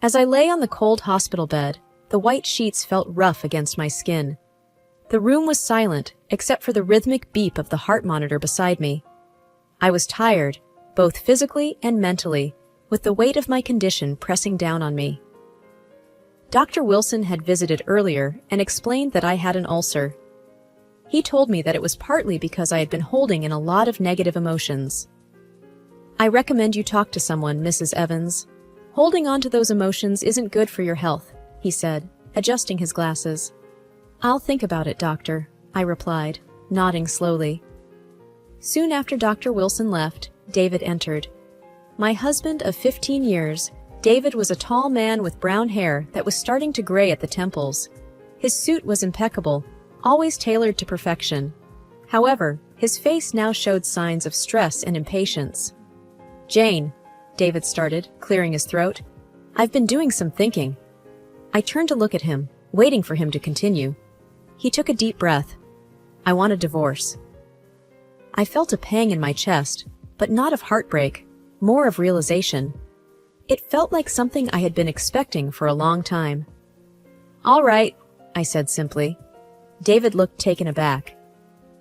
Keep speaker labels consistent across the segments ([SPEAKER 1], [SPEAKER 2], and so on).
[SPEAKER 1] As I lay on the cold hospital bed, the white sheets felt rough against my skin. The room was silent, except for the rhythmic beep of the heart monitor beside me. I was tired, both physically and mentally, with the weight of my condition pressing down on me. Dr. Wilson had visited earlier and explained that I had an ulcer. He told me that it was partly because I had been holding in a lot of negative emotions. "I recommend you talk to someone, Mrs. Evans. Holding on to those emotions isn't good for your health," he said, adjusting his glasses. "I'll think about it, doctor," I replied, nodding slowly. Soon after Dr. Wilson left, David entered. My husband of 15 years, David was a tall man with brown hair that was starting to gray at the temples. His suit was impeccable, always tailored to perfection. However, his face now showed signs of stress and impatience. "Jane," David started, clearing his throat, "I've been doing some thinking." I turned to look at him, waiting for him to continue. He took a deep breath. "I want a divorce." I felt a pang in my chest, but not of heartbreak, more of realization. It felt like something I had been expecting for a long time. "All right," I said simply. David looked taken aback.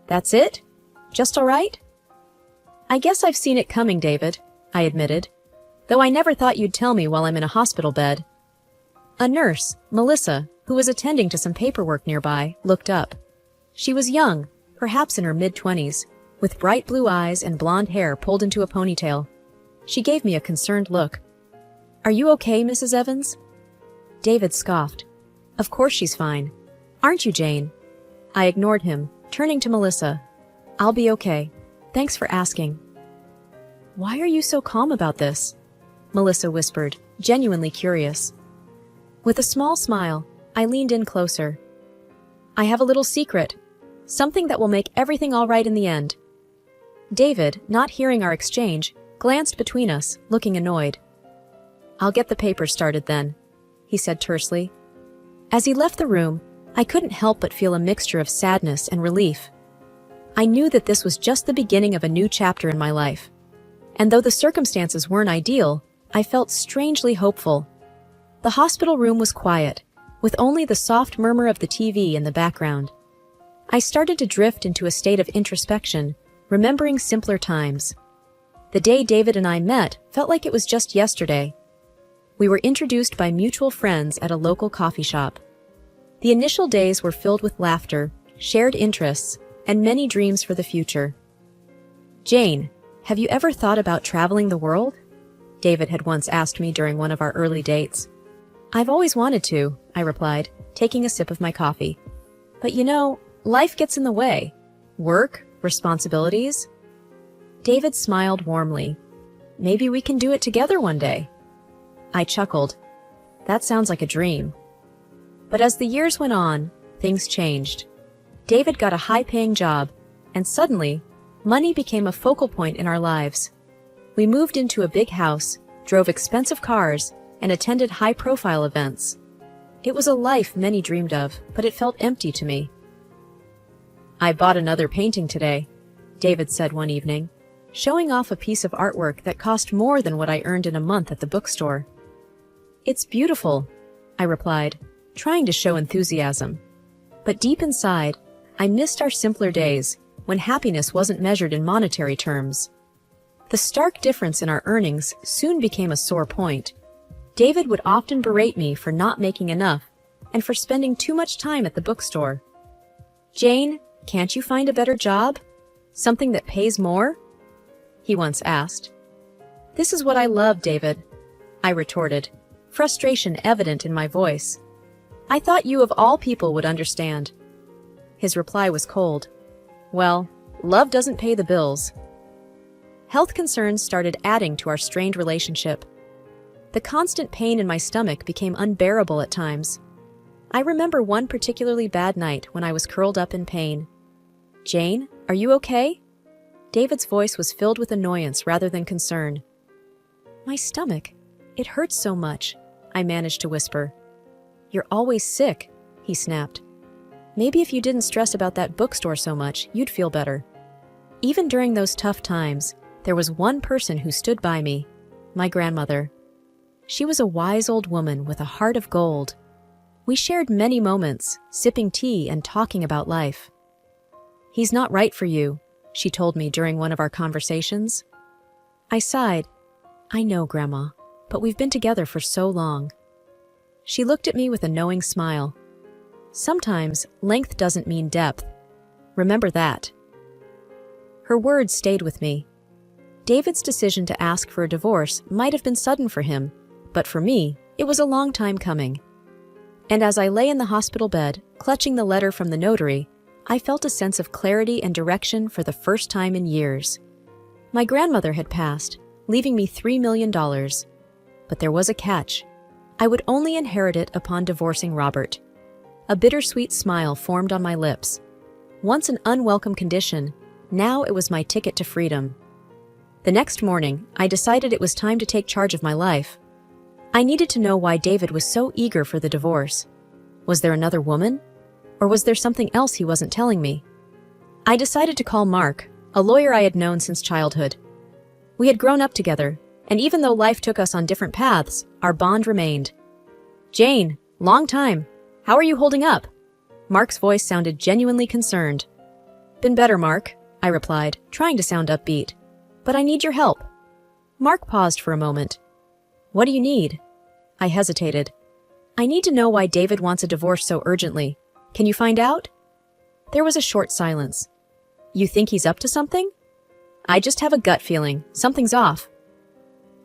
[SPEAKER 1] "That's it? Just all right?" "I guess I've seen it coming, David," I admitted, "though I never thought you'd tell me while I'm in a hospital bed." A nurse, Melissa, who was attending to some paperwork nearby, looked up. She was young, perhaps in her mid-20s, with bright blue eyes and blonde hair pulled into a ponytail. She gave me a concerned look. "Are you okay, Mrs. Evans?" David scoffed. "Of course she's fine. Aren't you, Jane?" I ignored him, turning to Melissa. "I'll be okay. Thanks for asking." "Why are you so calm about this?" Melissa whispered, genuinely curious. With a small smile, I leaned in closer. "I have a little secret, something that will make everything all right in the end." David, not hearing our exchange, glanced between us, looking annoyed. "I'll get the papers started then," he said tersely. As he left the room, I couldn't help but feel a mixture of sadness and relief. I knew that this was just the beginning of a new chapter in my life. And though the circumstances weren't ideal, I felt strangely hopeful. The hospital room was quiet, with only the soft murmur of the TV in the background. I started to drift into a state of introspection, remembering simpler times. The day David and I met felt like it was just yesterday. We were introduced by mutual friends at a local coffee shop. The initial days were filled with laughter, shared interests, and many dreams for the future. "Jane, have you ever thought about traveling the world?" David had once asked me during one of our early dates. "I've always wanted to," I replied, taking a sip of my coffee. "But you know, life gets in the way. Work, responsibilities." David smiled warmly. "Maybe we can do it together one day." I chuckled. That sounds like a dream. But as the years went on, things changed. David got a high-paying job, and suddenly, money became a focal point in our lives. We moved into a big house, drove expensive cars, and attended high-profile events. It was a life many dreamed of, but it felt empty to me. "I bought another painting today," David said one evening, showing off a piece of artwork that cost more than what I earned in a month at the bookstore. "It's beautiful," I replied, trying to show enthusiasm. But deep inside, I missed our simpler days, when happiness wasn't measured in monetary terms. The stark difference in our earnings soon became a sore point. David would often berate me for not making enough, and for spending too much time at the bookstore. "Jane, can't you find a better job? Something that pays more?" he once asked. "This is what I love, David," I retorted, frustration evident in my voice. "I thought you of all people would understand." His reply was cold. "Well, love doesn't pay the bills." Health concerns started adding to our strained relationship. The constant pain in my stomach became unbearable at times. I remember one particularly bad night when I was curled up in pain. "Jane, are you okay?" David's voice was filled with annoyance rather than concern. "My stomach. It hurts so much," I managed to whisper. "You're always sick," he snapped. "Maybe if you didn't stress about that bookstore so much, you'd feel better." Even during those tough times, there was one person who stood by me, my grandmother. She was a wise old woman with a heart of gold. We shared many moments, sipping tea and talking about life. "He's not right for you," she told me during one of our conversations. I sighed. "I know, Grandma, but we've been together for so long." She looked at me with a knowing smile. "Sometimes length doesn't mean depth. Remember that." Her words stayed with me. David's decision to ask for a divorce might have been sudden for him, but for me, it was a long time coming. And as I lay in the hospital bed, clutching the letter from the notary, I felt a sense of clarity and direction for the first time in years. My grandmother had passed, leaving me $3 million. But there was a catch. I would only inherit it upon divorcing Robert. A bittersweet smile formed on my lips. Once an unwelcome condition, now it was my ticket to freedom. The next morning, I decided it was time to take charge of my life. I needed to know why David was so eager for the divorce. Was there another woman? Or was there something else he wasn't telling me? I decided to call Mark, a lawyer I had known since childhood. We had grown up together, and even though life took us on different paths, our bond remained. "Jane, long time. How are you holding up?" Mark's voice sounded genuinely concerned. "Been better, Mark," I replied, trying to sound upbeat. "But I need your help." Mark paused for a moment. "What do you need?" I hesitated. "I need to know why David wants a divorce so urgently. Can you find out?" There was a short silence. "You think he's up to something?" "I just have a gut feeling. Something's off."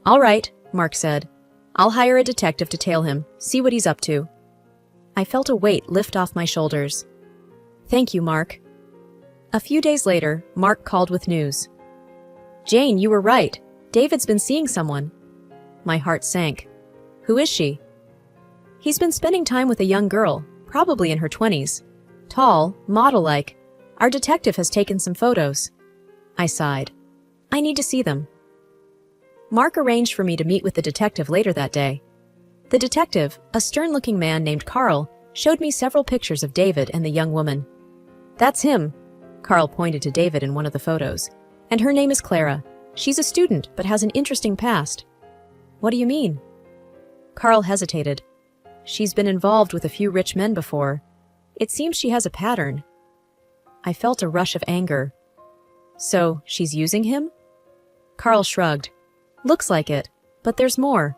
[SPEAKER 1] "All right," Mark said. "I'll hire a detective to tail him, see what he's up to." I felt a weight lift off my shoulders. "Thank you, Mark." A few days later, Mark called with news. "Jane, you were right. David's been seeing someone." My heart sank. "Who is she?" "He's been spending time with a young girl, probably in her 20s. Tall, model-like. Our detective has taken some photos." I sighed. "I need to see them." Mark arranged for me to meet with the detective later that day. The detective, a stern-looking man named Carl, showed me several pictures of David and the young woman. "That's him," Carl pointed to David in one of the photos. "And her name is Clara. She's a student, but has an interesting past." "What do you mean?" Carl hesitated. "She's been involved with a few rich men before. It seems she has a pattern." I felt a rush of anger. "So, she's using him?" Carl shrugged. "Looks like it, but there's more.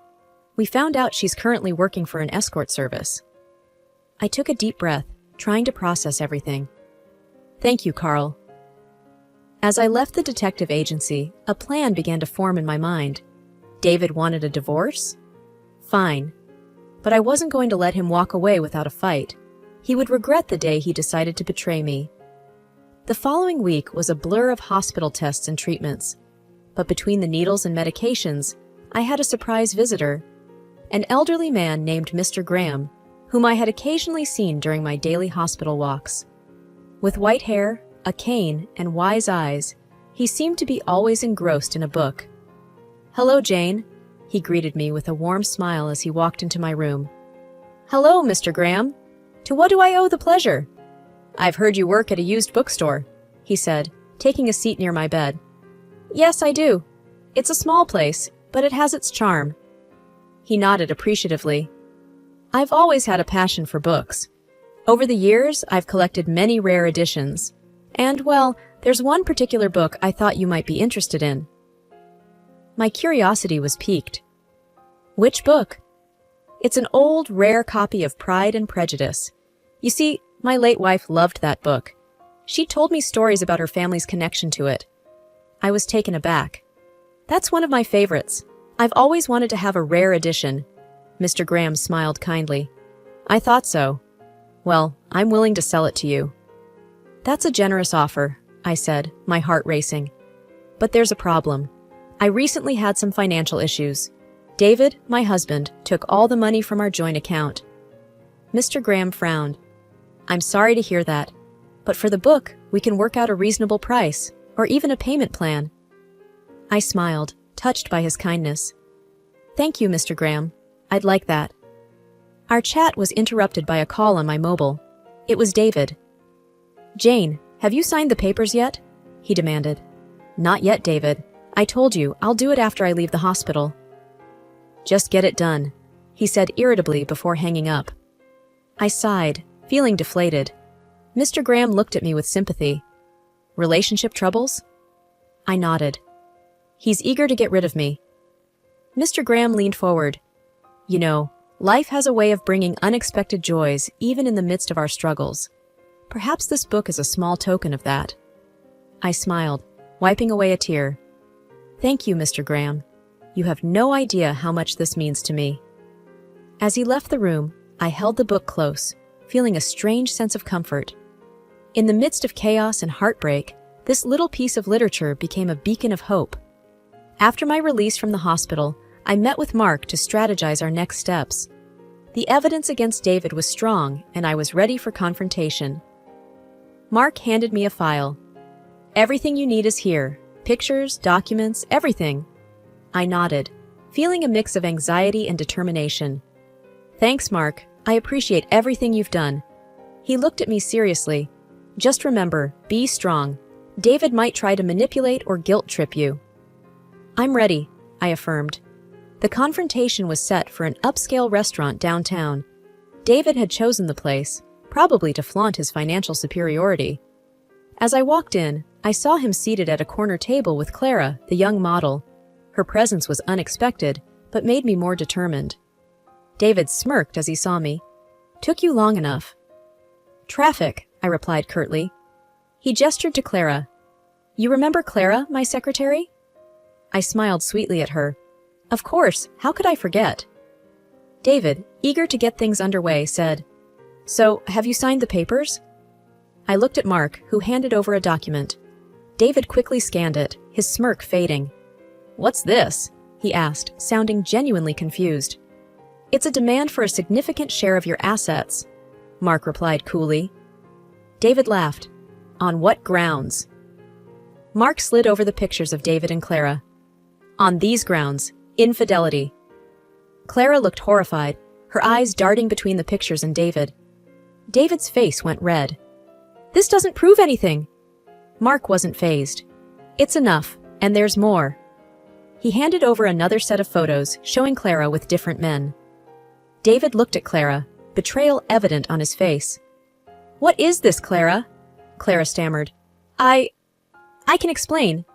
[SPEAKER 1] We found out she's currently working for an escort service." I took a deep breath, trying to process everything. "Thank you, Carl." As I left the detective agency, a plan began to form in my mind. David wanted a divorce? Fine. But I wasn't going to let him walk away without a fight. He would regret the day he decided to betray me. The following week was a blur of hospital tests and treatments. But between the needles and medications, I had a surprise visitor. An elderly man named Mr. Graham, whom I had occasionally seen during my daily hospital walks. With white hair, a cane, and wise eyes, he seemed to be always engrossed in a book. "Hello, Jane," he greeted me with a warm smile as he walked into my room. "Hello, Mr. Graham. To what do I owe the pleasure?" "I've heard you work at a used bookstore," he said, taking a seat near my bed. "Yes, I do. It's a small place, but it has its charm." He nodded appreciatively. "I've always had a passion for books. Over the years, I've collected many rare editions. And, well, there's one particular book I thought you might be interested in." My curiosity was piqued. "Which book?" "It's an old, rare copy of Pride and Prejudice. You see, my late wife loved that book. She told me stories about her family's connection to it." I was taken aback. "That's one of my favorites. I've always wanted to have a rare edition." Mr. Graham smiled kindly. "I thought so. Well, I'm willing to sell it to you." "That's a generous offer," I said, my heart racing. "But there's a problem. I recently had some financial issues. David, my husband, took all the money from our joint account." Mr. Graham frowned. "I'm sorry to hear that. But for the book, we can work out a reasonable price, or even a payment plan." I smiled, touched by his kindness. "Thank you, Mr. Graham. I'd like that." Our chat was interrupted by a call on my mobile. It was David. "Jane, have you signed the papers yet?" he demanded. "Not yet, David. I told you, I'll do it after I leave the hospital." Just get it done, he said irritably before hanging up. I sighed, feeling deflated. Mr. Graham looked at me with sympathy. Relationship troubles? I nodded. He's eager to get rid of me. Mr. Graham leaned forward. You know, life has a way of bringing unexpected joys even in the midst of our struggles. Perhaps this book is a small token of that. I smiled, wiping away a tear. Thank you, Mr. Graham. You have no idea how much this means to me. As he left the room, I held the book close, feeling a strange sense of comfort. In the midst of chaos and heartbreak, this little piece of literature became a beacon of hope. After my release from the hospital, I met with Mark to strategize our next steps. The evidence against David was strong, and I was ready for confrontation. Mark handed me a file. Everything you need is here. Pictures, documents, everything. I nodded, feeling a mix of anxiety and determination. Thanks, Mark. I appreciate everything you've done. He looked at me seriously. Just remember, be strong. David might try to manipulate or guilt trip you. I'm ready, I affirmed. The confrontation was set for an upscale restaurant downtown. David had chosen the place, probably to flaunt his financial superiority. As I walked in, I saw him seated at a corner table with Clara, the young model. Her presence was unexpected, but made me more determined. David smirked as he saw me. Took you long enough. Traffic, I replied curtly. He gestured to Clara. You remember Clara, my secretary? I smiled sweetly at her. Of course, how could I forget? David, eager to get things underway, said, So, have you signed the papers? I looked at Mark, who handed over a document. David quickly scanned it, his smirk fading. What's this? He asked, sounding genuinely confused. It's a demand for a significant share of your assets, Mark replied coolly. David laughed. On what grounds? Mark slid over the pictures of David and Clara. On these grounds, infidelity. Clara looked horrified, her eyes darting between the pictures and David. David's face went red. This doesn't prove anything. Mark wasn't fazed. It's enough, and there's more. He handed over another set of photos showing Clara with different men. David looked at Clara, betrayal evident on his face. What is this, Clara? Clara stammered. I can explain.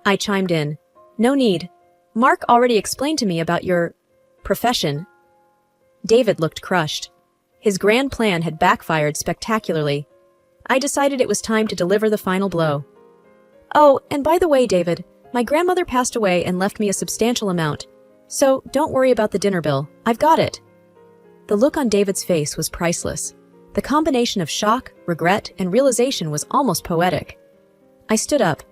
[SPEAKER 1] I chimed in. No need. Mark already explained to me about your profession. David looked crushed. His grand plan had backfired spectacularly. I decided it was time to deliver the final blow. Oh, and by the way, David, my grandmother passed away and left me a substantial amount. So don't worry about the dinner bill. I've got it. The look on David's face was priceless. The combination of shock, regret, and realization was almost poetic. I stood up.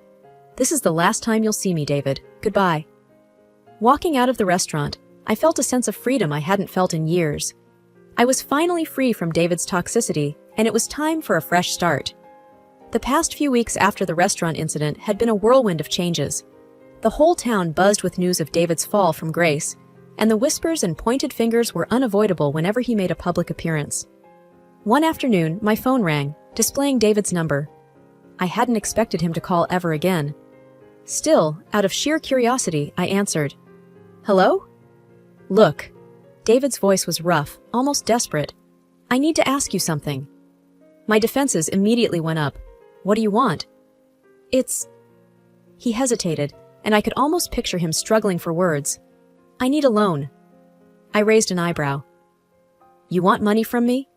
[SPEAKER 1] This is the last time you'll see me, David. Goodbye. Walking out of the restaurant, I felt a sense of freedom I hadn't felt in years. I was finally free from David's toxicity, and it was time for a fresh start. The past few weeks after the restaurant incident had been a whirlwind of changes. The whole town buzzed with news of David's fall from grace, and the whispers and pointed fingers were unavoidable whenever he made a public appearance. One afternoon, my phone rang, displaying David's number. I hadn't expected him to call ever again. Still, out of sheer curiosity, I answered. Hello? Look. David's voice was rough, almost desperate. I need to ask you something. My defenses immediately went up. What do you want? He hesitated, and I could almost picture him struggling for words. I need a loan. I raised an eyebrow. You want money from me?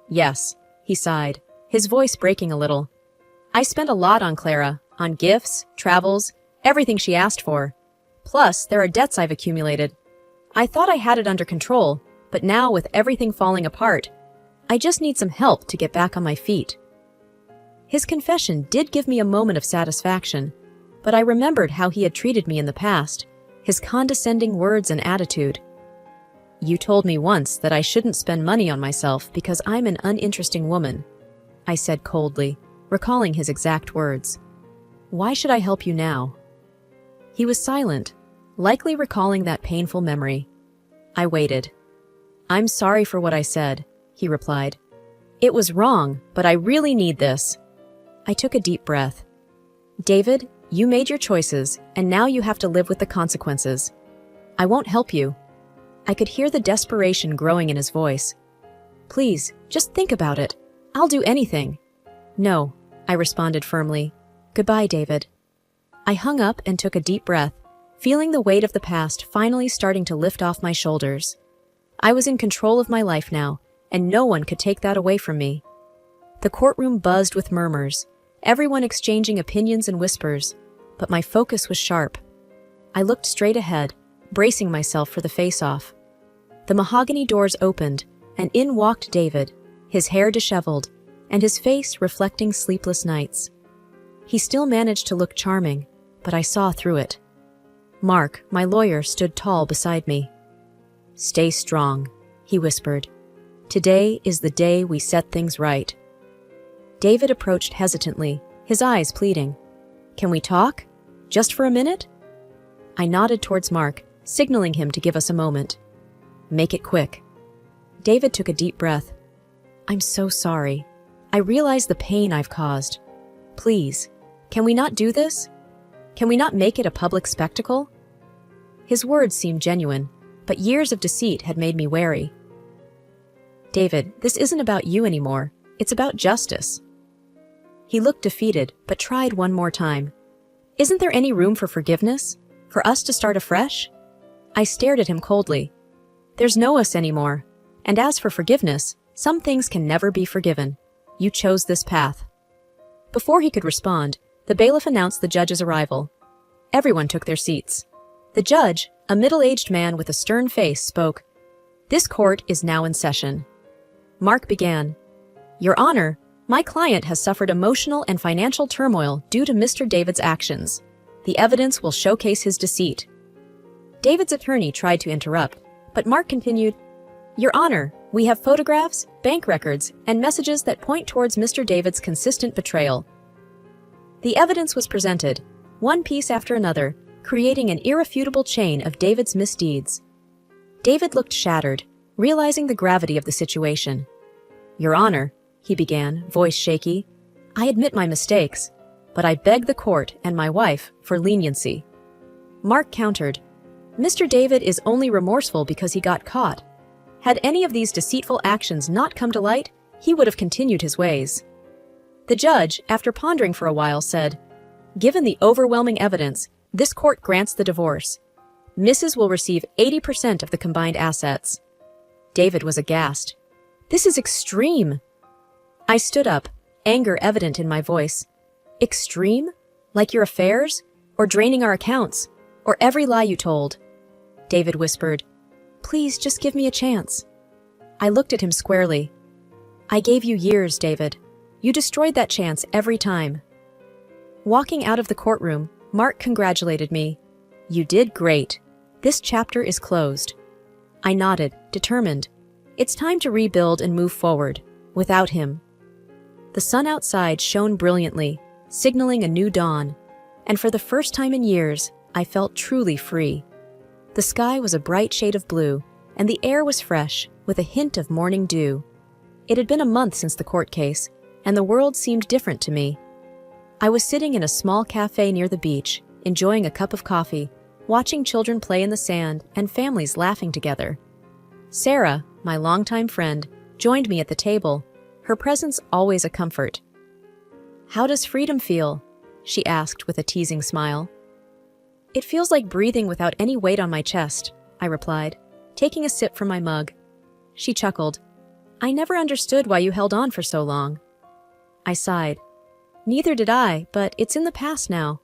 [SPEAKER 1] Yes, he sighed, his voice breaking a little. I spent a lot on Clara, on gifts, travels, everything she asked for. Plus, there are debts I've accumulated. I thought I had it under control, but now with everything falling apart, I just need some help to get back on my feet. His confession did give me a moment of satisfaction, but I remembered how he had treated me in the past, his condescending words and attitude. You told me once that I shouldn't spend money on myself because I'm an uninteresting woman, I said coldly, recalling his exact words. Why should I help you now? He was silent, likely recalling that painful memory. I waited. I'm sorry for what I said, he replied. It was wrong, but I really need this. I took a deep breath. David, you made your choices, and now you have to live with the consequences. I won't help you. I could hear the desperation growing in his voice. Please, just think about it. I'll do anything. No, I responded firmly. Goodbye, David. I hung up and took a deep breath, feeling the weight of the past finally starting to lift off my shoulders. I was in control of my life now, and no one could take that away from me. The courtroom buzzed with murmurs, everyone exchanging opinions and whispers, but my focus was sharp. I looked straight ahead, bracing myself for the face-off. The mahogany doors opened, and in walked David, his hair disheveled, and his face reflecting sleepless nights. He still managed to look charming, but I saw through it. Mark, my lawyer, stood tall beside me. Stay strong, he whispered. Today is the day we set things right. David approached hesitantly, his eyes pleading. Can we talk? Just for a minute? I nodded towards Mark, signaling him to give us a moment. Make it quick. David took a deep breath. I'm so sorry. I realize the pain I've caused. Please, can we not do this? Can we not make it a public spectacle? His words seemed genuine, but years of deceit had made me wary. David, this isn't about you anymore. It's about justice. He looked defeated, but tried one more time. Isn't there any room for forgiveness? For us to start afresh? I stared at him coldly. There's no us anymore. And as for forgiveness, some things can never be forgiven. You chose this path. Before he could respond, the bailiff announced the judge's arrival. Everyone took their seats. The judge, a middle-aged man with a stern face, spoke. This court is now in session. Mark began. Your Honor, my client has suffered emotional and financial turmoil due to Mr. David's actions. The evidence will showcase his deceit. David's attorney tried to interrupt, but Mark continued, Your Honor, we have photographs, bank records, and messages that point towards Mr. David's consistent betrayal. The evidence was presented, one piece after another, creating an irrefutable chain of David's misdeeds. David looked shattered, realizing the gravity of the situation. Your Honor, he began, voice shaky, I admit my mistakes, but I beg the court and my wife for leniency. Mark countered, Mr. David is only remorseful because he got caught. Had any of these deceitful actions not come to light, he would have continued his ways. The judge, after pondering for a while, said, Given the overwhelming evidence, this court grants the divorce. Mrs. will receive 80% of the combined assets. David was aghast. This is extreme. I stood up, anger evident in my voice. Extreme? Like your affairs? Or draining our accounts? Or every lie you told? David whispered, Please just give me a chance. I looked at him squarely. I gave you years, David. You destroyed that chance every time. Walking out of the courtroom, Mark congratulated me. You did great. This chapter is closed. I nodded, determined. It's time to rebuild and move forward, without him. The sun outside shone brilliantly, signaling a new dawn, and for the first time in years, I felt truly free. The sky was a bright shade of blue, and the air was fresh, with a hint of morning dew. It had been a month since the court case, and the world seemed different to me. I was sitting in a small cafe near the beach, enjoying a cup of coffee, watching children play in the sand and families laughing together. Sarah, my longtime friend, joined me at the table, her presence always a comfort. How does freedom feel? She asked with a teasing smile. It feels like breathing without any weight on my chest, I replied, taking a sip from my mug. She chuckled. I never understood why you held on for so long. I sighed. Neither did I, but it's in the past now.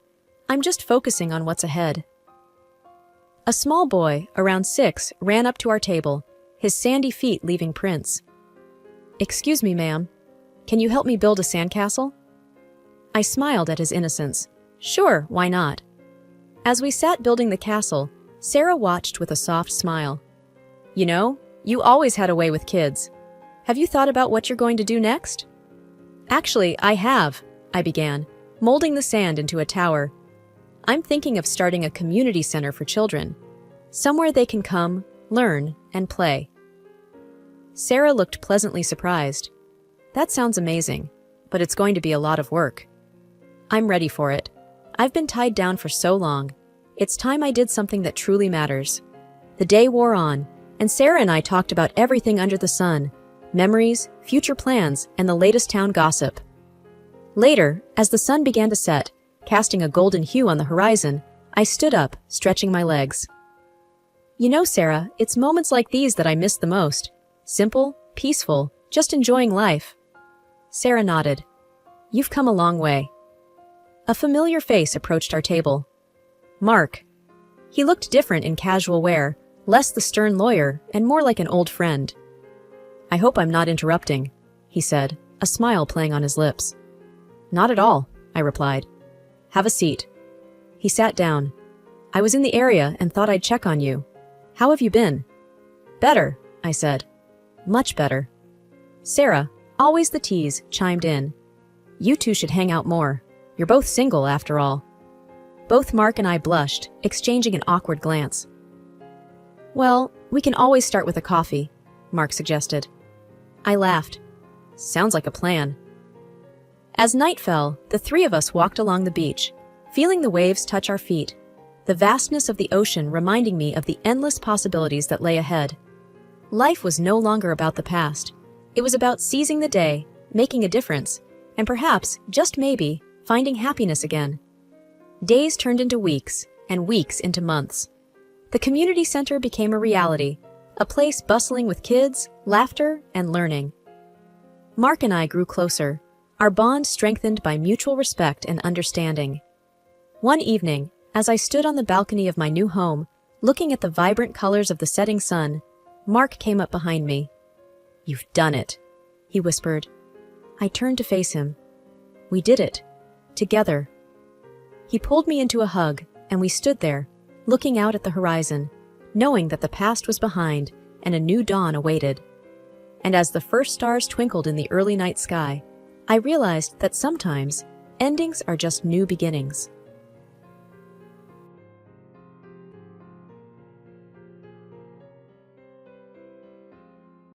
[SPEAKER 1] I'm just focusing on what's ahead. A small boy, around 6, ran up to our table, his sandy feet leaving prints. Excuse me, ma'am. Can you help me build a sandcastle? I smiled at his innocence. Sure, why not? As we sat building the castle, Sarah watched with a soft smile. You know, you always had a way with kids. Have you thought about what you're going to do next? Actually, I have, I began, molding the sand into a tower. I'm thinking of starting a community center for children, somewhere they can come, learn, and play. Sarah looked pleasantly surprised. That sounds amazing, but it's going to be a lot of work. I'm ready for it. I've been tied down for so long. It's time I did something that truly matters. The day wore on, and Sarah and I talked about everything under the sun: memories, future plans, and the latest town gossip. Later, as the sun began to set, casting a golden hue on the horizon, I stood up, stretching my legs. You know, Sarah, it's moments like these that I miss the most. Simple, peaceful, just enjoying life. Sarah nodded. You've come a long way. A familiar face approached our table. Mark. He looked different in casual wear, less the stern lawyer and more like an old friend. I hope I'm not interrupting, he said, a smile playing on his lips. Not at all, I replied. Have a seat. He sat down. I was in the area and thought I'd check on you. How have you been? Better, I said. Much better. Sarah, always the tease, chimed in. You two should hang out more. You're both single, after all. Both Mark and I blushed, exchanging an awkward glance. Well, we can always start with a coffee, Mark suggested. I laughed. Sounds like a plan. As night fell, the three of us walked along the beach, feeling the waves touch our feet, the vastness of the ocean reminding me of the endless possibilities that lay ahead. Life was no longer about the past. It was about seizing the day, making a difference, and perhaps, just maybe, finding happiness again. Days turned into weeks, and weeks into months. The community center became a reality, a place bustling with kids, laughter, and learning. Mark and I grew closer, our bond strengthened by mutual respect and understanding. One evening, as I stood on the balcony of my new home, looking at the vibrant colors of the setting sun, Mark came up behind me. You've done it, he whispered. I turned to face him. We did it. Together. He pulled me into a hug, and we stood there, looking out at the horizon, knowing that the past was behind and a new dawn awaited. And as the first stars twinkled in the early night sky, I realized that sometimes endings are just new beginnings.